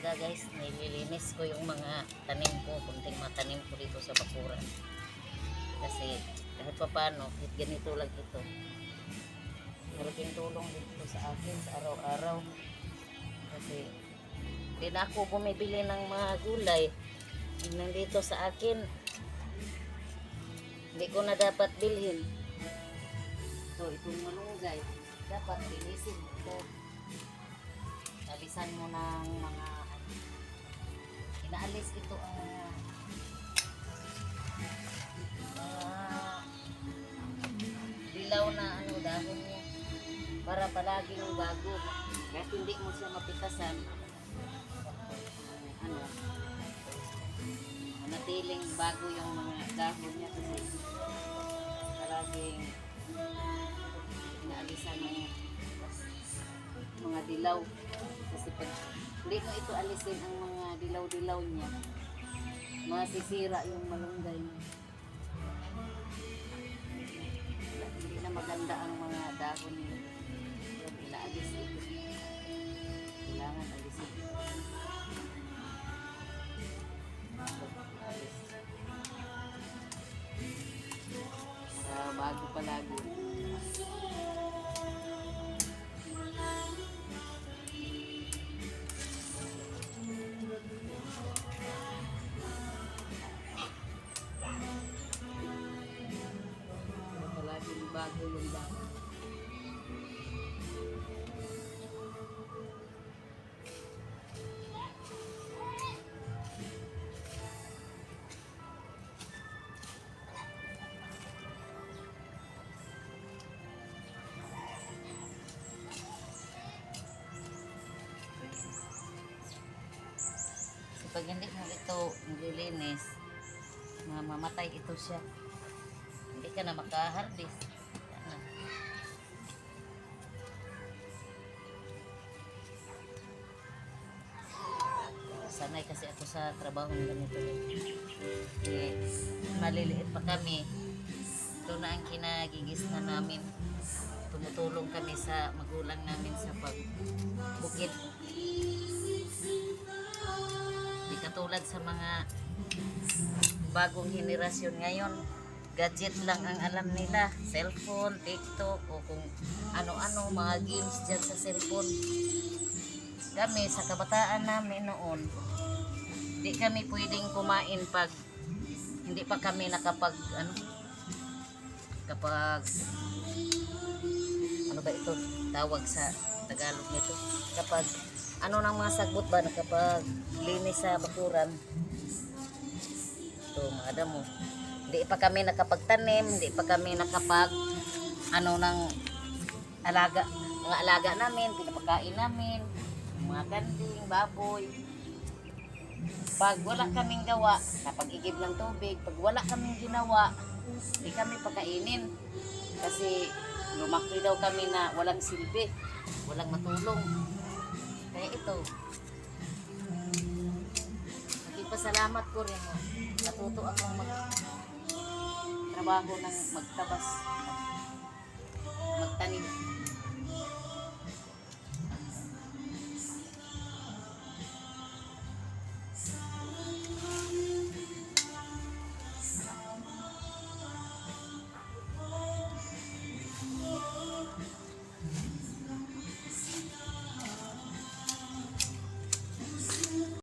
umaga guys, nililinis ko yung mga tanim ko, kunting mga tanim ko dito sa bakuran. Kasi kahit pa paano, kahit ganito lang ito, malaking tulong dito sa akin sa araw-araw. Kasi hindi na ako bumibili ng mga gulay nandito sa akin. Hindi ko na dapat bilhin. So itong malunggay, dapat linisin ito. Tabisan mo ng mga inaalis ito ang dilaw na dahon niya para palaging bago kahit hindi mo siya mapitasan, manatiling bago yung mga dahon niya kasi palaging inaalisan ng mga dilaw. Kasi pag hindi mo ito alisin ang mga dilaw-dilaw niya, masisira yung malunggay niya. Hindi na maganda ang mga dahon niya. So, ilaalis ito. Kailangan alisin ito. Para bago palagi. Bago yung dahon. So, pag hindi mo ito nililinis, mamamatay ito siya. Hindi ka na makaharvest. Sanay kasi ako sa trabaho ng ganito. Maliliit pa kami. Ito na ang kinagigis na namin. Tumutulong kami sa magulang namin sa pagbukid. Di katulad sa mga bagong henerasyon ngayon. Gadget lang ang alam nila. Cellphone, TikTok, o kung ano-ano, mga games dyan sa cellphone. Kami sa kabataan namin noon, di kami pwedeng kumain pag hindi pa kami nakapag kapag ano ba ito tawag sa Tagalog nito, kapag nang mga sagbot ba nakapag linis sa bakuran. Ito mga damo, hindi pa kami nakapagtanim, hindi pa kami nakapag ng alaga, mga alaga namin, pinapakain namin mga kanding, baboy. Pag wala kaming gawa, kapag igib ng tubig, pag wala kaming ginawa, hindi kami pakainin. Kasi lumaki daw kami na walang silbi, walang matulong. Kaya ito, nagpasalamat ko rin. Natuto akong magtrabaho ng magtabas, magtanim.